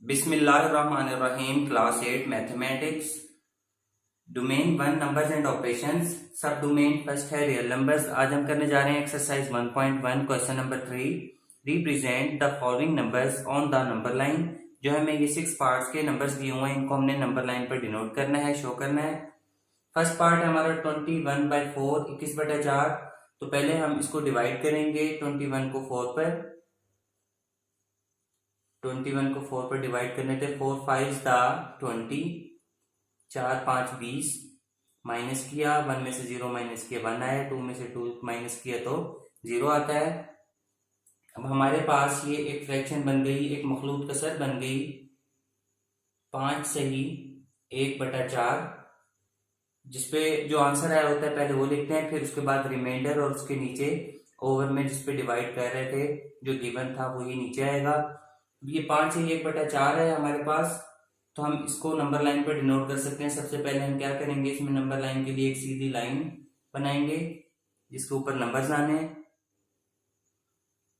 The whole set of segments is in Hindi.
बिस्मिल्लाहिर्रहमानिर्रहीम। Class 8 mathematics, domain 1 numbers and operations, सब डोमेन फर्स्ट है रियल नंबर्स। आज हम करने जा रहे हैं exercise 1.1 question number 3। Represent the following numbers on the number line. जो हमें ये 6 पार्ट्स के नंबर्स दिए हुए हैं, इनको हमने नंबर लाइन पर डिनोट करना है, शो करना है। फर्स्ट पार्ट है हमारा 21/4, 21/4। तो पहले हम इसको डिवाइड करेंगे 21 को 4 पर। 21 को 4 पर डिवाइड करने थे। 4 5 दा 20, 4 5 20। माइनस किया, 1 में से 0 माइनस किया 1 आया, 2 में से 2 माइनस किया तो 0 आता है। अब हमारे पास ये एक फ्रैक्शन बन गई, एक मखलूत कसर बन गई 5 सही 1/4, जिसपे जो आंसर आया होता है पहले वो लिखते हैं, फिर उसके बाद रिमाइंडर और उसके नीचे ओवर में जिसपे डिवाइड कर रहे थे जो गिवन था वो ये नीचे आएगा। ये 5 से 1/4 है हमारे पास, तो हम इसको नंबर लाइन पर डिनोट कर सकते हैं। सबसे पहले हम क्या करेंगे, इसमें नंबर लाइन के लिए एक सीधी लाइन बनाएंगे जिसके ऊपर नंबर्स आने हैं।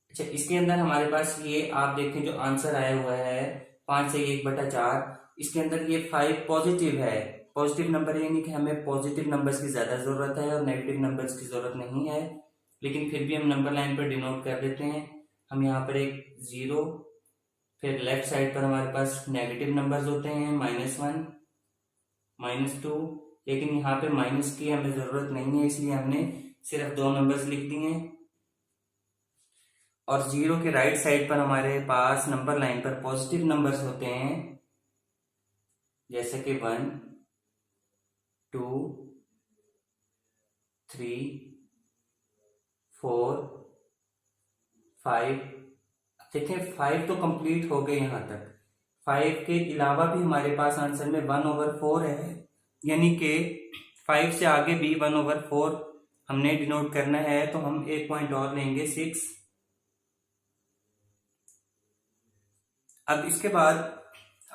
अच्छा, इसके अंदर हमारे पास ये आप देखें जो आंसर आया हुआ है 5 से 1/4, इसके अंदर ये 5 पॉजिटिव है। पॉजिटिव नंबर यानी कि हमें पॉजिटिव नंबर्स की ज्यादा जरूरत है और नेगेटिव नंबर्स की जरूरत नहीं है, लेकिन फिर भी हम नंबर लाइन पर डिनोट कर देते हैं। हम यहाँ पर एक 0, फिर लेफ्ट साइड पर हमारे पास नेगेटिव नंबर्स होते हैं -1 -2, लेकिन यहाँ पे माइनस की हमें जरूरत नहीं है, इसलिए हमने सिर्फ 2 नंबर्स लिख दिए। और 0 के राइट साइड पर हमारे पास नंबर लाइन पर पॉजिटिव नंबर्स होते हैं, जैसे कि 1 2 3 4 5। देखें 5 तो कंप्लीट हो गए यहां तक। 5 के अलावा भी हमारे पास आंसर में 1/4 है, यानी कि 5 से आगे भी 1/4 हमने डिनोट करना है, तो हम एक पॉइंट और लेंगे 6। अब इसके बाद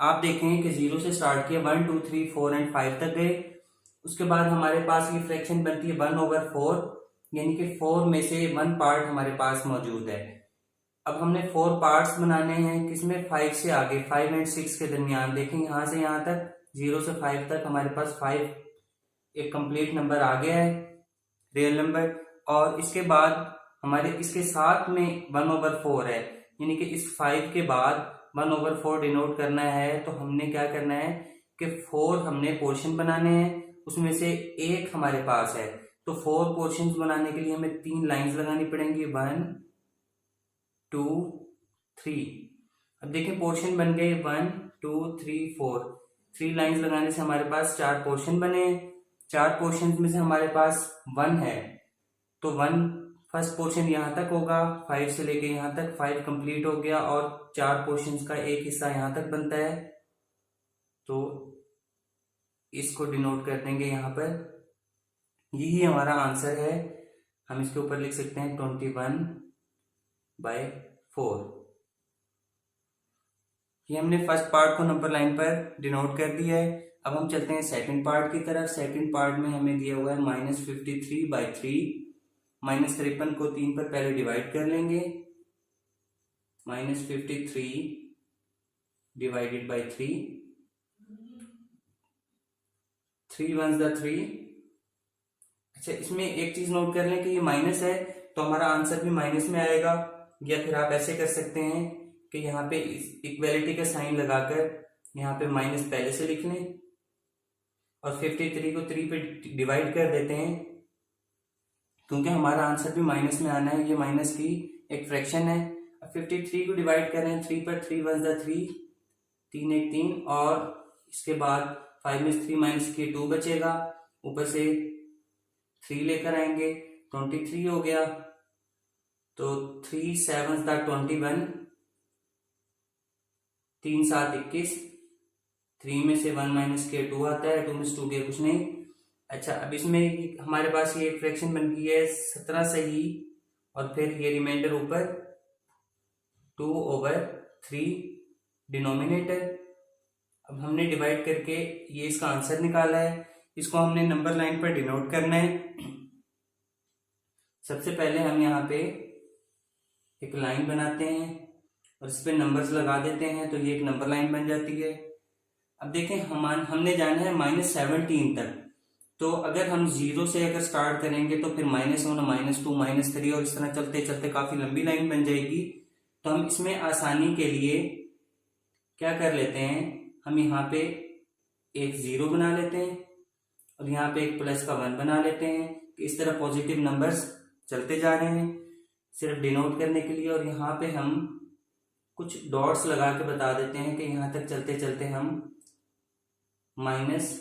आप देखें कि 0 से स्टार्ट किया, 1 2 3 4 एंड 5 तक गए। उसके बाद हमारे पास ये फ्रैक्शन बनती है 1/4, यानी कि 4 में से 1 पार्ट हमारे पास मौजूद है। अब हमने 4 पार्ट्स बनाने हैं, किसमें 5 से आगे, 5 एंड 6 के दरमियान। देखें यहां से यहां तक 0 से 5 तक हमारे पास 5 एक कंप्लीट नंबर आ गया है, रियल नंबर। और इसके बाद हमारे इसके साथ में 1/4 है, यानी कि इस 5 के बाद 1/4 डिनोट करना है। तो हमने क्या करना है कि 4 हमने पोर्शन बनाने हैं, उसमें से एक हमारे पास है, तो 4 पोर्शन बनाने के लिए हमें 3 लाइंस लगानी पड़ेंगी, 1 2 3। अब देखिए पोर्शन बन गए 1 2 3 4। 3 लाइंस लगाने से हमारे पास 4 पोर्शन बने। 4 पोर्शन में से हमारे पास 1 है, तो 1 फर्स्ट पोर्शन यहां तक होगा, 5 से लेके यहां तक 5 कंप्लीट हो गया, और 4 पोर्शन का एक हिस्सा यहां तक बनता है, तो इसको डिनोट कर देंगे यहां पर। यही हमारा आंसर है। हम इसके ऊपर लिख सकते हैं 21/4। ये हमने फर्स्ट पार्ट को नंबर लाइन पर डिनोट कर दिया है। अब हम चलते हैं सेकंड पार्ट की तरफ। सेकंड पार्ट में हमें दिया हुआ है -53/3। -53 को 3 पर पहले डिवाइड कर लेंगे। -53 डिवाइडेड बाई 3, 3 1 3। अच्छा, इसमें एक चीज नोट कर लें कि ये माइनस है, तो हमारा आंसर भी माइनस में आएगा। या फिर आप ऐसे कर सकते हैं कि यहाँ पे इक्वेलिटी का साइन लगाकर यहाँ पे माइनस पहले से लिख लें, और 53 को 3 पे डिवाइड कर देते हैं, क्योंकि हमारा आंसर भी माइनस में आना है। ये माइनस की एक फ्रैक्शन है। अब 53 को डिवाइड कर रहे हैं 3 पर, 3 1 3, 3 1 3, और इसके बाद 5 में 3 माइनस किए 2 बचेगा, ऊपर से 3 लेकर आएंगे, 23 हो गया। तो 3 7 21, 3 7 21। 3 में से 1 माइनस किया 2 आता है, 2 में से 2 गया कुछ नहीं। अच्छा, अब इसमें हमारे पास ये एक फ्रैक्शन बन गई है 17 सही, और फिर ये रिमाइंडर ऊपर 2/3 डिनोमिनेटर। अब हमने डिवाइड करके ये इसका आंसर निकाला है, इसको हमने नंबर लाइन पर डिनोट करना है। सबसे पहले हम यहाँ पे एक लाइन बनाते हैं, और इस पे नंबर्स लगा देते हैं तो ये एक नंबर लाइन बन जाती है। अब देखें हमने जाना है -17 तक, तो अगर हम 0 से अगर स्टार्ट करेंगे तो फिर -1, -2, -3 और इस तरह चलते चलते काफी लंबी लाइन बन जाएगी। तो हम इसमें आसानी के लिए क्या कर लेते हैं, हम यहाँ पे एक 0 बना लेते हैं और यहाँ पे एक प्लस का 1 बना लेते हैं कि इस तरह पॉजिटिव नंबर्स चलते जा रहे हैं सिर्फ डिनोट करने के लिए। और यहाँ पे हम कुछ डॉट्स लगा के बता देते हैं कि यहाँ तक चलते चलते हम -14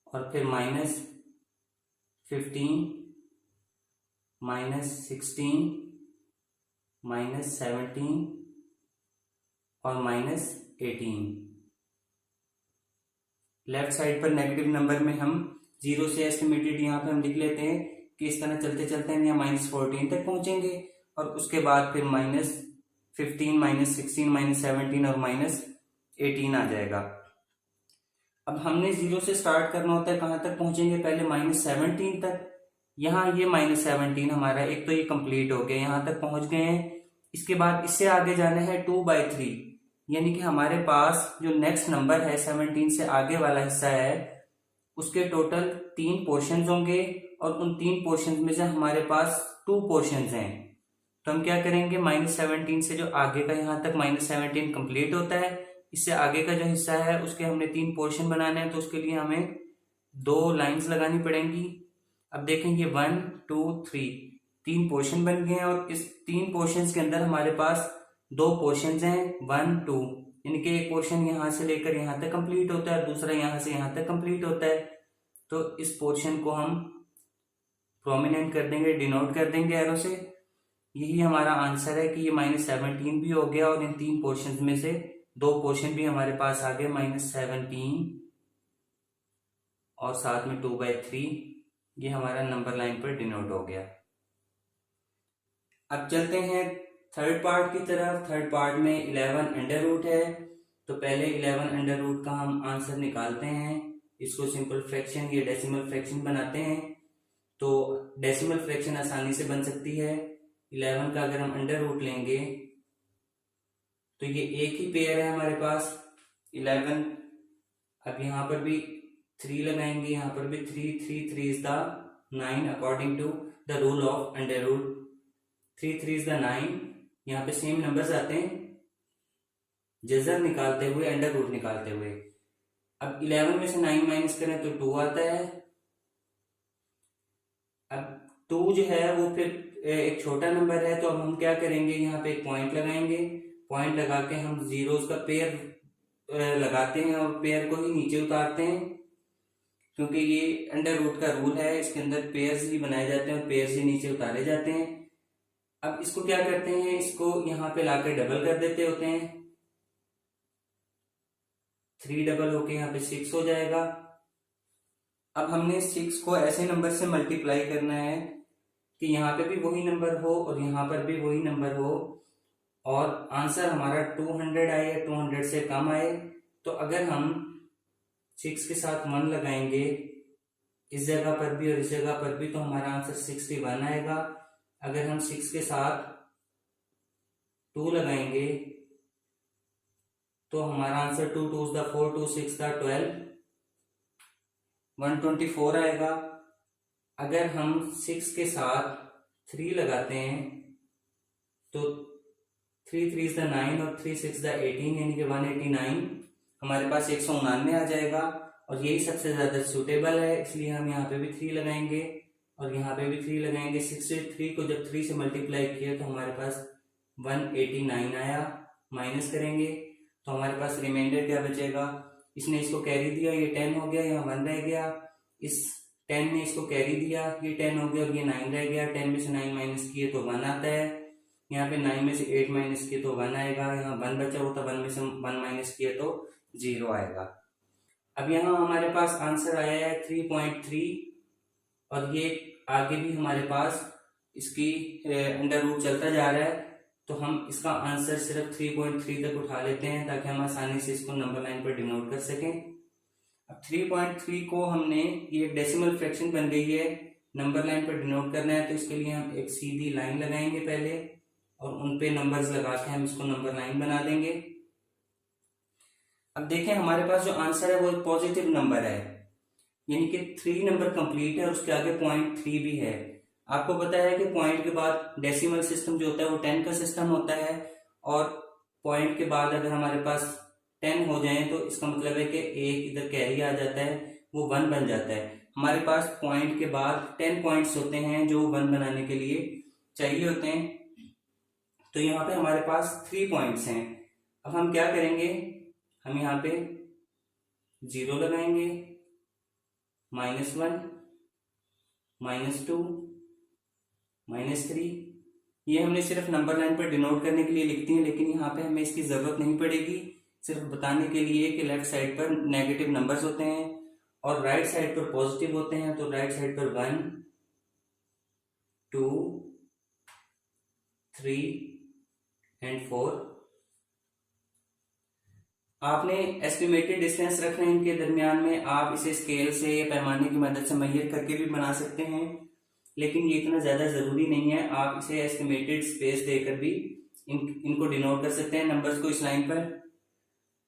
और फिर -15, -16, -17 और -18। लेफ्ट साइड पर नेगेटिव नंबर में हम 0 से एस्टिमेटेड यहाँ पे हम लिख लेते हैं कि इस तरह चलते चलते हम यहाँ -14 तक पहुंचेंगे और उसके बाद फिर -15, -16, -17 और -18 आ जाएगा। अब हमने 0 से स्टार्ट करना होता है, कहां तक पहुंचेंगे, पहले -17 तक। यहाँ ये -17 हमारा एक तो ये कंप्लीट हो गया, यहां तक पहुंच गए हैं। इसके बाद इससे आगे जाना है 2/3, यानी कि हमारे पास जो नेक्स्ट नंबर है 17 से आगे वाला हिस्सा है उसके टोटल 3 पोर्शंस होंगे और उन 3 पोर्शंस में से हमारे पास 2 पोर्शंस हैं। तो हम क्या करेंगे, -17 से जो आगे का यहाँ तक -17 कंप्लीट होता है, इससे आगे का जो हिस्सा है उसके हमने 3 पोर्शन बनाने हैं, तो उसके लिए हमें 2 लाइंस लगानी पड़ेंगी। अब देखेंगे 1, 2, 3 पोर्शन बन गए हैं और इस 3 पोर्शंस के अंदर हमारे पास 2 पोर्शंस हैं 1, 2, यानी कि एक पोर्शन यहां से लेकर यहां तक कंप्लीट होता है और दूसरा यहां से यहां तक कंप्लीट होता है। तो इस पोर्शन को हम प्रोमिनेंट कर देंगे, डिनोट कर देंगे एरो से। यही हमारा आंसर है कि ये -17 भी हो गया और इन 3 पोर्शंस में से 2 पोर्शन भी हमारे पास आ गए, -17 और साथ में 2/3। ये हमारा नंबर लाइन पर डिनोट हो गया। अब चलते हैं थर्ड पार्ट की तरफ। थर्ड पार्ट में 11 अंडर रूट है, तो पहले 11 अंडर रूट का हम आंसर निकालते हैं। इसको सिंपल फ्रैक्शन या डेसिमल फ्रैक्शन बनाते हैं। तो डेसिमल फ्रैक्शन आसानी से बन सकती है। 11 का अगर हम अंडर रूट लेंगे तो ये एक ही पेयर है हमारे पास 11। अब यहाँ पर भी 3 लगाएंगे, यहाँ पर भी 3 is the 9 according to the rule of under root. 3 is the 9। यहाँ पे सेम नंबर्स आते हैं जजर निकालते हुए, अंडर रूट निकालते हुए। अब 11 में से 9 माइनस करें तो 2 आता है। अब 2 जो है वो फिर एक छोटा नंबर है, तो अब हम क्या करेंगे, यहाँ पे एक पॉइंट लगाएंगे। पॉइंट लगा के हम जीरोस का पेयर लगाते हैं और पेयर को ही नीचे उतारते हैं, क्योंकि ये अंडर रूट का रूल है, इसके अंदर पेयर्स ही बनाए जाते हैं और पेयर्स ही नीचे उतारे जाते हैं। अब इसको क्या करते हैं, इसको यहाँ पे लाकर डबल कर देते होते हैं। 3 डबल होके यहाँ पे 6 हो जाएगा। अब हमने 6 को ऐसे नंबर से मल्टीप्लाई करना है कि यहाँ पे भी वही नंबर हो और यहाँ पर भी वही नंबर हो और आंसर हमारा 200 आए या 200 से कम आए। तो अगर हम 6 के साथ 1 लगाएंगे इस जगह पर भी और इस जगह पर भी, तो हमारा आंसर 61 आएगा। अगर हम 6 के साथ 2 लगाएंगे तो हमारा आंसर 2 2 द 4, 2 6 द 12, 124 आएगा। अगर हम 6 के साथ 3 लगाते हैं तो 3 3 द 9 और 3 6 द 18, यानी कि 189 हमारे पास 199 आ जाएगा। और यही सबसे ज्यादा सूटेबल है, इसलिए हम यहाँ पे भी 3 लगाएंगे और यहाँ पे भी 3 लगाएंगे। 63 को जब 3 से मल्टीप्लाई किया तो हमारे पास 189 आया। माइनस करेंगे तो हमारे पास रिमाइंडर क्या बचेगा, इसने इसको कैरी दिया, ये 10 हो गया, यहाँ 1 रह गया। इस 10 ने इसको कैरी दिया, ये 10 हो गया और ये 9 रह गया। 10 में से 9 माइनस किए तो 1 आता है। यहाँ पे 9 में से 8 माइनस किए तो 1 आएगा। यहाँ 1 बचा होता, 1 में से 1 माइनस किए तो 0 आएगा। अब यहाँ हमारे पास आंसर आया है 3.3 और ये आगे भी हमारे पास इसकी अंडर रूट चलता जा रहा है, तो हम इसका आंसर सिर्फ 3.3 तक उठा लेते हैं ताकि हम आसानी से इसको नंबर लाइन पर डिनोट कर सकें। अब 3.3 को हमने, ये डेसिमल फ्रैक्शन बन गई है, नंबर लाइन पर डिनोट करना है तो इसके लिए हम एक सीधी लाइन लगाएंगे पहले और उन पे नंबर्स लगा के हम इसको नंबर लाइन बना देंगे। अब देखें हमारे पास जो आंसर है वो एक पॉजिटिव नंबर है, यानी कि 3 नंबर कंप्लीट है और उसके आगे 0.3 भी है। आपको पता है कि पॉइंट के बाद डेसिमल सिस्टम जो होता है वो 10 का सिस्टम होता है, और पॉइंट के बाद अगर हमारे पास 10 हो जाए तो इसका मतलब है कि एक इधर कैरी आ जाता है, वो 1 बन जाता है। हमारे पास पॉइंट के बाद 10 पॉइंट्स होते हैं जो 1 बनाने के लिए चाहिए होते हैं। तो यहाँ पे हमारे पास 3 पॉइंट्स हैं। अब हम क्या करेंगे, हम यहाँ पे 0 लगाएंगे, -1, -2, -3। ये हमने सिर्फ नंबर लाइन पर डिनोट करने के लिए लिखती हैं, लेकिन यहाँ पे हमें इसकी जरूरत नहीं पड़ेगी, सिर्फ बताने के लिए कि लेफ्ट साइड पर नेगेटिव नंबर्स होते हैं और राइट साइड पर पॉजिटिव होते हैं। तो राइट साइड पर 1, 2, 3 एंड 4। आपने एस्टिमेटेड डिस्टेंस रखना है इनके दरमियान में। आप इसे स्केल से या पैमाने की मदद से मेजर करके भी बना सकते हैं, लेकिन ये इतना ज्यादा जरूरी नहीं है। आप इसे एस्टिमेटेड स्पेस देकर भी इनको डिनोट कर सकते हैं नंबर्स को इस लाइन पर।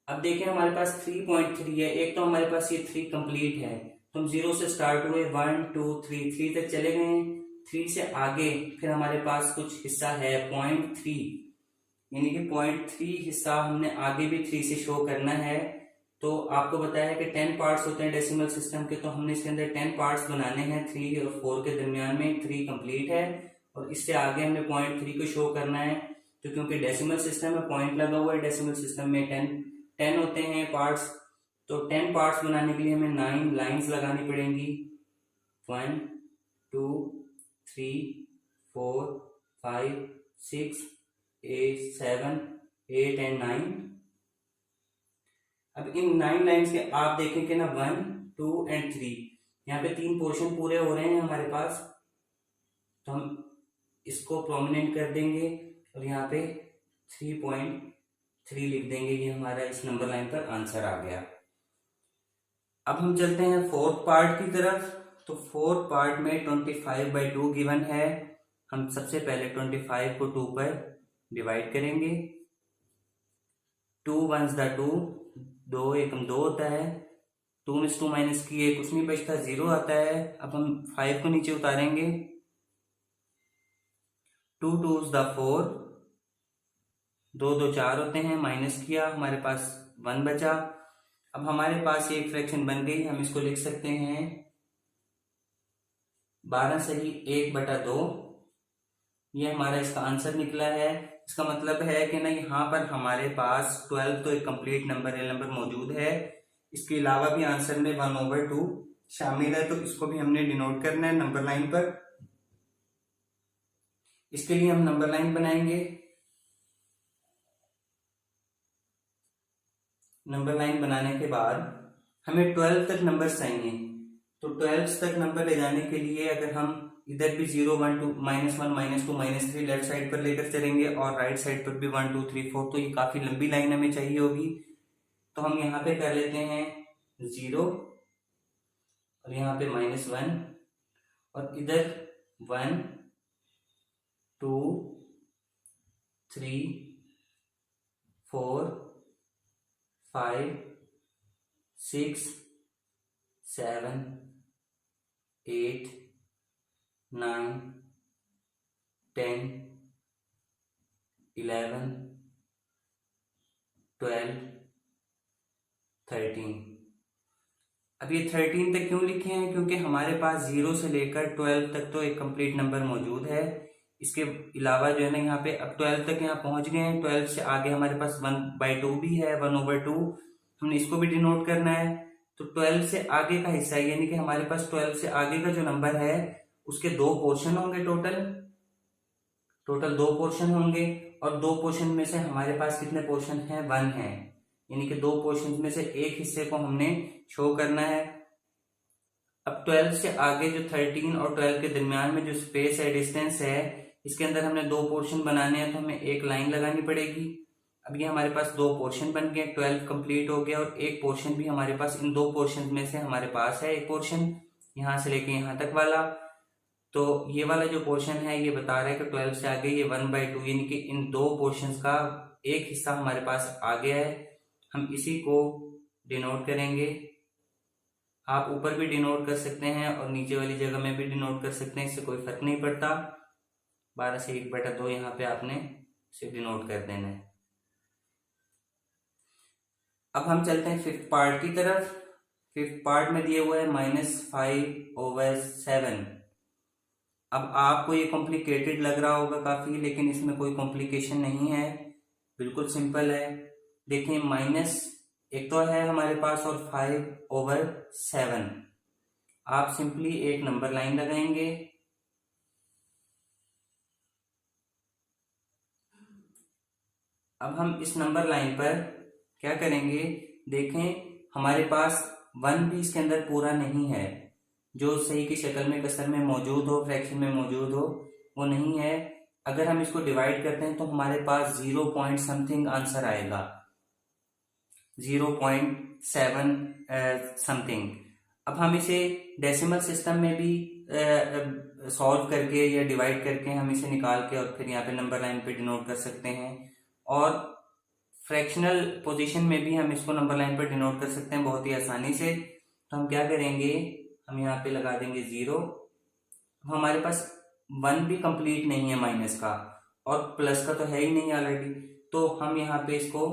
अब देखें हमारे पास 3.3 है। एक तो हमारे पास ये 3 कंप्लीट है, तो हम 0 से स्टार्ट हुए, 1, 2, 3 तक चले गए। 3 से आगे फिर हमारे पास कुछ हिस्सा है 0.3, यानी कि 0.3 हिस्सा हमने आगे भी 3 से शो करना है। तो आपको बताया कि 10 पार्ट्स होते हैं डेसिमल सिस्टम के, तो हमने इसके अंदर 10 पार्ट्स बनाने हैं। 3 और 4 के दरमियान में 3 कंप्लीट है और इससे आगे हमने 0.3 को शो करना है। तो क्योंकि डेसिमल सिस्टम में पॉइंट लगा हुआ है, डेसिमल सिस्टम में 10 होते हैं पार्ट्स, तो 10 पार्ट्स बनाने के लिए हमें 9 लाइन्स लगानी पड़ेंगी। 1, 2, 3, 4, 5, 6, 7, 8 एंड 9। अब इन 9 लाइन्स के आप देखेंगे ना 1, 2 एंड 3, यहाँ पे 3 पोर्शन पूरे हो रहे हैं हमारे पास, तो हम इसको प्रोमिनेंट कर देंगे और यहाँ पे 3.3 लिख देंगे। ये हमारा इस नंबर लाइन पर आंसर आ गया। अब हम चलते हैं 4th पार्ट की तरफ। तो 4th पार्ट में 25/2 गिवन है। हम सबसे पहले 25 को 2 पर डिवाइड करेंगे। 2 1s 2, 2 एकम 2 होता है। 2 में 2 माइनस किए कुछ नहीं बचता, 0 आता है। अब हम 5 को नीचे उतारेंगे। 2 2s 4, 2 2 4 होते हैं, माइनस किया, हमारे पास 1 बचा। अब हमारे पास ये एक फ्रैक्शन बन गई, हम इसको लिख सकते हैं 12 सही 1/2। ये हमारा इसका आंसर निकला है। इसका मतलब है कि ना यहाँ पर हमारे पास 12 तो एक कंप्लीट नंबर रियल नंबर मौजूद है, इसके अलावा भी आंसर में 1/2 शामिल है, तो इसको भी हमने डिनोट करना है नंबर लाइन पर। इसके लिए हम नंबर लाइन बनाएंगे। नंबर लाइन बनाने के बाद हमें 12 तक नंबर चाहिए, तो 12 तक नंबर ले जाने के लिए अगर हम इधर भी 0 1 2 -1 -2 -3 लेफ्ट साइड पर लेकर चलेंगे और राइट साइड पर भी 1 2 3 4, तो ये काफी लंबी लाइन हमें चाहिए होगी। तो हम यहाँ पे कर लेते हैं 0 और यहाँ पे -1 और इधर 1 2 3 4 5 6 7 8 9 10 11 12 13। अब ये 13 तक क्यों लिखे हैं, क्योंकि हमारे पास 0 से लेकर 12 तक तो एक कंप्लीट नंबर मौजूद है। इसके अलावा जो है ना यहाँ पे अब 12 तक यहाँ पहुंच गए हैं। 12 से आगे हमारे पास 1/2 भी है, 1/2 हमने इसको भी डिनोट करना है। तो 12 से आगे का हिस्सा यानी कि हमारे पास 12 से आगे का जो नंबर है उसके 2 पोर्शन होंगे। टोटल 2 पोर्शन होंगे और 2 पोर्शन में से हमारे पास कितने पोर्शन हैं, 1 है, यानी कि 2 पोर्शन में से एक हिस्से को हमने शो करना है। अब 12 से आगे जो 13 और 12 के दरमियान में जो स्पेस है, डिस्टेंस है, इसके अंदर हमने 2 पोर्शन बनाने हैं, तो हमें एक लाइन लगानी पड़ेगी। अब ये हमारे पास 2 पोर्शन बन गए, 12 कंप्लीट हो गया और एक पोर्शन भी हमारे पास, इन 2 पोर्शन में से हमारे पास है एक पोर्शन यहाँ से लेके यहाँ तक वाला। तो ये वाला जो पोर्शन है ये बता रहा है कि 12 से आगे ये 1/2, यानी कि इन दो पोर्शंस का एक हिस्सा हमारे पास आ गया है। हम इसी को डिनोट करेंगे। आप ऊपर भी डिनोट कर सकते हैं और नीचे वाली जगह में भी डिनोट कर सकते हैं, इससे कोई फर्क नहीं पड़ता। 12 से 1/2 यहाँ पे आपने इसे डिनोट कर देना है। अब हम चलते हैं फिफ्थ पार्ट की तरफ। फिफ्थ पार्ट में दिया हुआ है -5/7। अब आपको ये कॉम्प्लिकेटेड लग रहा होगा काफी, लेकिन इसमें कोई कॉम्प्लिकेशन नहीं है, बिल्कुल सिंपल है। देखिए माइनस एक तो है हमारे पास और 5/7। आप सिंपली एक नंबर लाइन लगाएंगे। अब हम इस नंबर लाइन पर क्या करेंगे, देखें हमारे पास 1 भी इसके अंदर पूरा नहीं है, जो सही की शक्ल में कसर में मौजूद हो, फ्रैक्शन में मौजूद हो, वो नहीं है। अगर हम इसको डिवाइड करते हैं तो हमारे पास 0 पॉइंट समथिंग आंसर आएगा, 0.7 समथिंग। अब हम इसे डेसिमल सिस्टम में भी सॉल्व करके या डिवाइड करके हम इसे निकाल के और फिर यहाँ पे नंबर लाइन पे डिनोट कर सकते हैं, और फ्रैक्शनल पोजीशन में भी हम इसको नंबर लाइन पर डिनोट कर सकते हैं बहुत ही आसानी से। तो हम क्या करेंगे, हम यहाँ पे लगा देंगे 0। हमारे पास 1 भी कंप्लीट नहीं है माइनस का, और प्लस का तो है ही नहीं ऑलरेडी, तो हम यहाँ पे इसको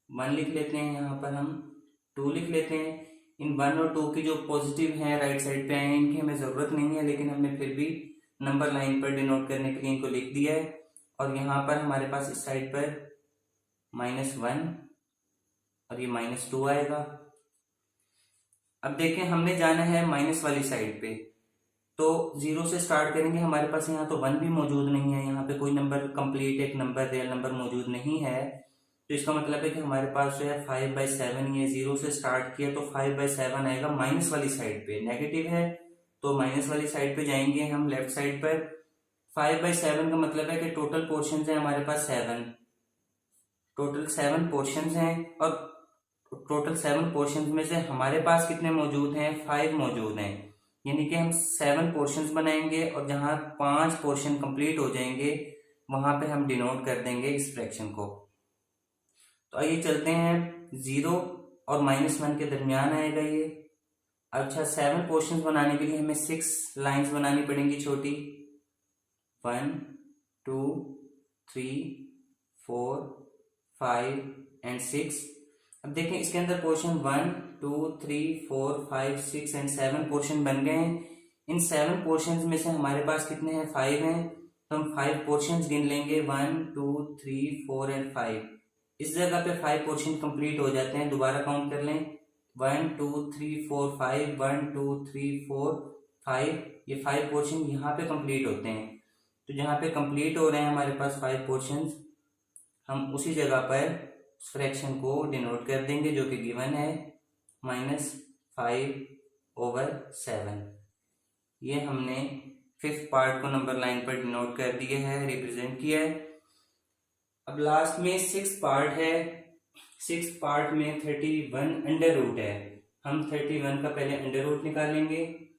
1 लिख लेते हैं, यहाँ पर हम 2 लिख लेते हैं। इन 1 और 2 की जो पॉजिटिव हैं राइट साइड पे आए हैं, इनकी हमें जरूरत नहीं है, लेकिन हमने फिर भी नंबर लाइन पर डिनोट करने के लिए इनको लिख दिया है। और यहाँ पर हमारे पास इस साइड पर -1 और ये -2 आएगा। अब देखें हमने जाना है माइनस वाली साइड पे, तो 0 से स्टार्ट करेंगे। हमारे पास यहाँ तो 1 भी मौजूद नहीं है, यहाँ पे कोई नंबर कंप्लीट एक नंबर रियल नंबर मौजूद नहीं है, तो इसका मतलब है कि हमारे पास जो है 5/7, ये 0 से स्टार्ट किया तो 5/7 आएगा माइनस वाली साइड पे, नेगेटिव है तो माइनस वाली साइड पे जाएंगे हम लेफ्ट साइड पर। 5/7 का मतलब है कि टोटल पोर्शन है हमारे पास 7, टोटल 7 पोर्शन हैं, और टोटल 7 पोर्शन में से हमारे पास कितने मौजूद हैं, 5 मौजूद हैं। यानी कि हम 7 पोर्शंस बनाएंगे और जहां 5 पोर्शन कंप्लीट हो जाएंगे वहां पे हम डिनोट कर देंगे इस फ्रैक्शन को। तो आइए चलते हैं, 0 और -1 के दरमियान आएगा ये। अच्छा 7 पोर्शंस बनाने के लिए हमें 6 लाइंस बनानी पड़ेंगी छोटी, 1 2 3 4 5 एंड 6। अब देखें इसके अंदर पोर्शन 1 2 3 4 5 6 एंड 7 पोर्शन बन गए हैं। इन 7 पोर्शन में से हमारे पास कितने हैं, 5 हैं, तो हम 5 पोर्शन गिन लेंगे, 1 2 3 4 एंड 5। इस जगह पे 5 पोर्शन कंप्लीट हो जाते हैं, दोबारा काउंट कर लें, 1 2 3 4 5, 1 2 3 4 5, ये 5 पोर्शन यहाँ पे कंप्लीट होते हैं। तो जहाँ पे कंप्लीट हो रहे हैं हमारे पास 5 पोर्शन, हम उसी जगह पर फ्रैक्शन को डिनोट कर देंगे जो कि गिवन है -5/7। ये हमने फिफ्थ पार्ट को नंबर लाइन पर डिनोट कर दिए है, रिप्रेजेंट किया है। अब लास्ट में सिक्स पार्ट है। सिक्स पार्ट में 31 अंडर रूट है। हम 31 का पहले अंडर रूट निकालेंगे,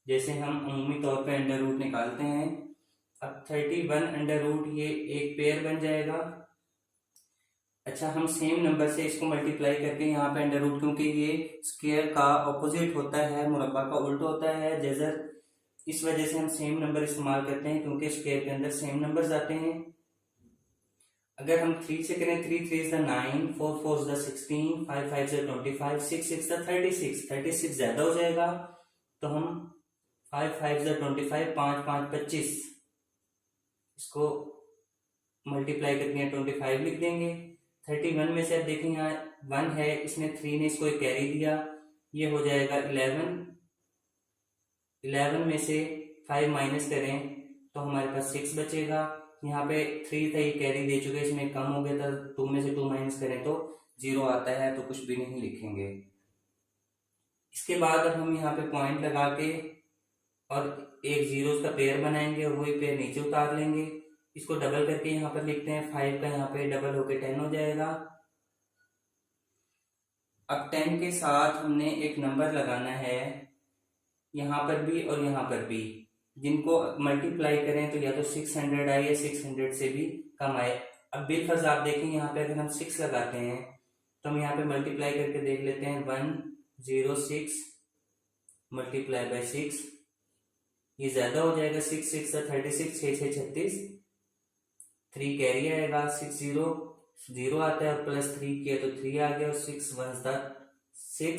जैसे हम अमूमी तौर पे अंडर रूट निकालते हैं। अब 31 अंडर रूट ये एक पेयर बन जाएगा। अच्छा हम सेम नंबर से इसको मल्टीप्लाई करके यहाँ पे अंडर रूट, क्योंकि ये स्क्वायर का ऑपोजिट होता है, मुरब्बा का उल्टा होता है जैजर, इस वजह से हम सेम नंबर इस्तेमाल करते हैं, क्योंकि स्क्वायर के अंदर सेम नंबर्स आते हैं। अगर हम 3 से करें, 3 3 is the 9, 4 4 is the 16, 5 5 is the 25, 6 6 is the 36, 36 ज्यादा हो जाएगा, तो हम 5 5 is the 25, 5 5 25, इसको मल्टीप्लाई करके 25 लिख देंगे। 31 में से अब देखें यहाँ 1 है, इसमें 3 ने इसको कैरी दिया, ये हो जाएगा 11। 11 में से 5 माइनस करें तो हमारे पास 6 बचेगा। यहाँ पे 3 था, ये कैरी दे चुके, इसमें कम हो गया था, 2 में से 2 माइनस करें तो 0 आता है, तो कुछ भी नहीं लिखेंगे। इसके बाद अब हम यहाँ पे पॉइंट लगा के और एक जीरोस का पेयर बनाएंगे और वही पेयर नीचे उतार लेंगे। इसको डबल करके यहाँ पर लिखते हैं, 5 का यहाँ पे डबल होके 10 हो जाएगा। अब 10 के साथ हमने एक नंबर लगाना है यहाँ पर भी और यहाँ पर भी, जिनको मल्टीप्लाई करें तो या तो 600 आए या 600 से भी कम आए। अब बिलफर्ज आप देखें यहाँ पे अगर हम 6 लगाते हैं तो हम यहाँ पे मल्टीप्लाई करके देख लेते हैं, 106 मल्टीप्लाई बाय 6, ये ज्यादा हो जाएगा, 6 6 36, 6 6 36, 3 कैरी आएगा, 6 0 0 आता है और प्लस 3 किया तो 3 आ गया और 6 1 6,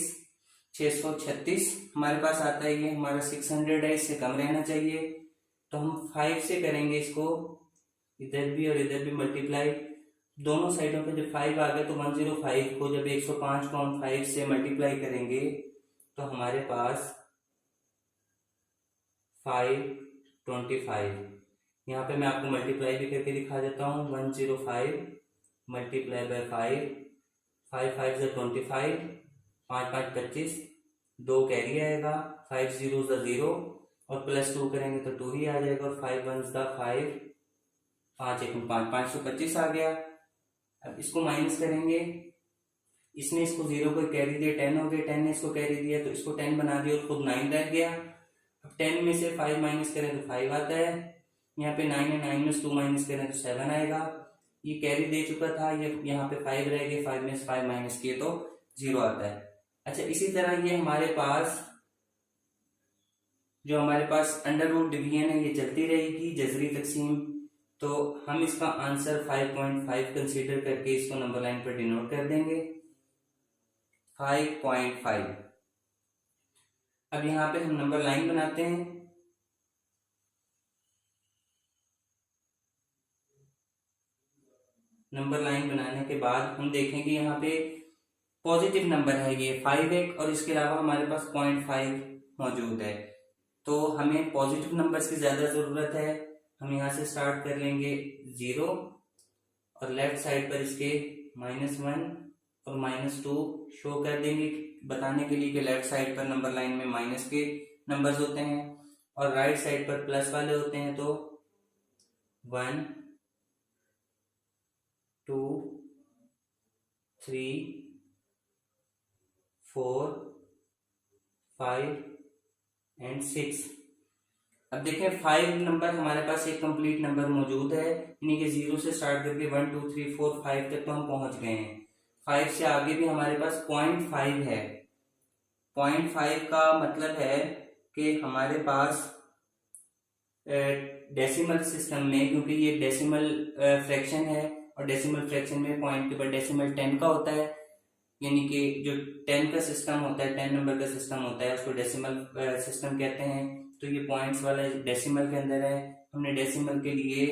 636 हमारे पास आता है। ये हमारा 600 है, इससे कम रहना चाहिए, तो हम 5 से करेंगे इसको, इधर भी और इधर भी मल्टीप्लाई, दोनों साइडों पे जब 5 आ गया तो 105 को, जब 105 को हम 5 से मल्टीप्लाई करेंगे तो हमारे पास 525। यहाँ पे मैं आपको मल्टीप्लाई भी करके दिखा देता हूँ, 105 मल्टीप्लाई बाय 5, 5 5 से 25, 5 5 25, 2 कैरी आएगा, 5 0 0 और प्लस 2 करेंगे तो 2 ही आ जाएगा और 5 1 5, 5 1 5, 525 आ गया। अब इसको माइनस करेंगे, इसने इसको 0 को कैरी दिया, 10 हो गया, 10 ने इसको कैरी दिया तो इसको 10 बना दिया और खुद 9 रह गया। अब 10 में से 5 माइनस करें तो 5 आता है, यहाँ पे 9 है, 9 में से 2 माइनस करें तो 7 आएगा, ये कैरी दे चुका था, ये यहाँ पे 5 रह गए, 5 में से 5 माइनस किए तो 0 आता है। अच्छा, इसी तरह ये हमारे पास जो हमारे पास अंडर रूट डिवीजन है ये चलती रहेगी, जजरी तकसीम, तो हम इसका आंसर 5.5 कंसीडर करके इसको नंबर लाइन पर डिनोट कर देंगे, 5.5। अब यहाँ पे हम नंबर लाइन बनाते हैं, नंबर लाइन बनाने के बाद हम देखेंगे यहाँ पे पॉजिटिव नंबर है ये 5 एक, और इसके अलावा हमारे पास 0.5 मौजूद है, तो हमें पॉजिटिव नंबर्स की ज्यादा जरूरत है। हम यहाँ से स्टार्ट कर लेंगे 0 और लेफ्ट साइड पर इसके -1 और -2 शो कर देंगे, बताने के लिए कि लेफ्ट साइड पर नंबर लाइन में माइनस के नंबर्स होते हैं और राइट साइड पर प्लस वाले होते हैं, तो 1 2 3 4 5 एंड 6। अब देखें 5 नंबर हमारे पास एक कंप्लीट नंबर मौजूद है, यानी कि 0 से स्टार्ट करके 1 2 3 4 5 तक तो हम पहुंच गए हैं। 5 से आगे भी हमारे पास 0.5 है। 0.5 का मतलब है कि हमारे पास डेसिमल सिस्टम में, क्योंकि ये डेसिमल फ्रैक्शन है और डेसिमल फ्रैक्शन में पॉइंट के ऊपर डेसिमल 10 का होता है, यानी कि जो 10 का सिस्टम होता है, 10 नंबर का सिस्टम होता है, उसको डेसिमल सिस्टम कहते हैं। तो ये पॉइंट्स वाला डेसिमल के अंदर है, हमने डेसिमल के लिए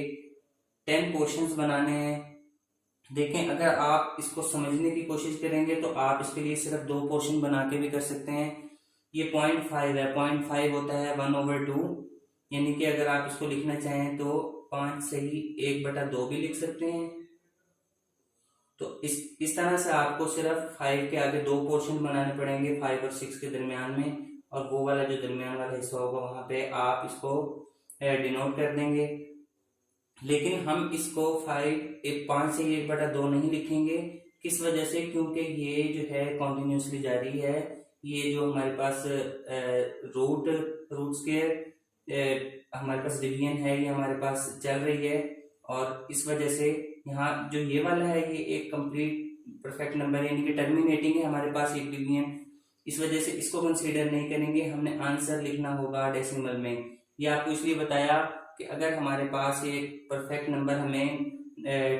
10 पोर्शंस बनाने हैं। देखें, अगर आप इसको समझने की कोशिश करेंगे तो आप इसके लिए सिर्फ 2 पोर्शन बना के भी कर सकते हैं। ये 0.5 है, 0.5 होता है 1/2, यानी कि अगर आप इसको लिखना चाहें तो 5 से ही 1/2 भी लिख सकते हैं। तो इस तरह से आपको सिर्फ 5 के आगे 2 पोर्शन बनाने पड़ेंगे, 5 और 6 के दरमियान में, और वो वाला जो दरमियान वाला हिस्सा होगा वहां पे आप इसको डिनोट कर देंगे। लेकिन हम इसको 5 से 1/2 नहीं लिखेंगे, किस वजह से? क्योंकि ये जो है कॉन्टिन्यूसली जारी है, ये जो हमारे पास रूट्स के हमारे पास डिवीजन है ये हमारे पास चल रही है, और इस वजह से यहाँ जो ये वाला है ये एक कंप्लीट परफेक्ट नंबर है, यानी कि टर्मिनेटिंग है हमारे पास एक डिवीजन, इस वजह से इसको कंसीडर नहीं करेंगे, हमने आंसर लिखना होगा डेसिमल में। ये आपको इसलिए बताया कि अगर हमारे पास एक परफेक्ट नंबर हमें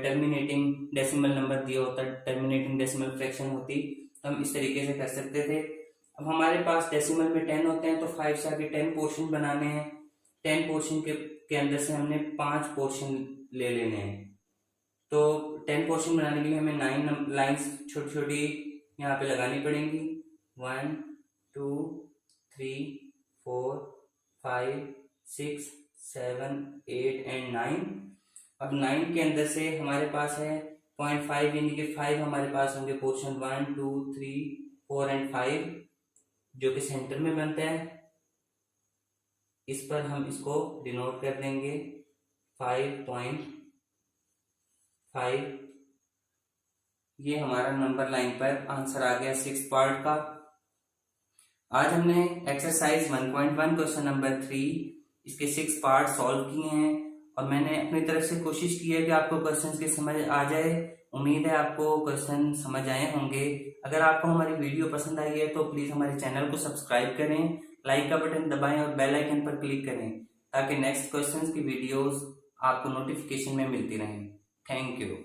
टर्मिनेटिंग डेसिमल नंबर दिया होता, टर्मिनेटिंग डेसिमल फ्रैक्शन होती, तो हम इस तरीके से कर सकते थे। अब हमारे पास डेसिमल में 10 होते हैं, तो 5 से आगे 10 पोर्शन बनाने हैं। 10 पोर्शन के अंदर से हमने 5 पोर्शन ले लेने हैं, तो 10 पोर्शन बनाने के लिए हमें 9 लाइन्स छोटी छोटी यहाँ पे लगानी पड़ेंगी, 1 2 3 4 5 6 7 8 एंड 9। अब 9 के अंदर से हमारे पास है 0.5, यानी कि 5 हमारे पास होंगे पोर्शन 1 2 3 4 एंड 5, जो कि सेंटर में बनता है। इस पर हम इसको डिनोट कर देंगे 5.5। ये हमारा नंबर लाइन पर आंसर आ गया 6 पार्ट का। आज हमने एक्सरसाइज 1.1 क्वेश्चन नंबर 3 इसके 6 पार्ट सॉल्व किए हैं और मैंने अपनी तरफ से कोशिश की है कि आपको क्वेश्चंस की समझ आ जाए। उम्मीद है आपको क्वेश्चन समझ आए होंगे। अगर आपको हमारी वीडियो पसंद आई है तो प्लीज हमारे चैनल को सब्सक्राइब करें, लाइक का बटन दबाएं और बेल आइकन पर क्लिक करें ताकि नेक्स्ट क्वेश्चंस की वीडियोस आपको नोटिफिकेशन में मिलती रहें। Thank you.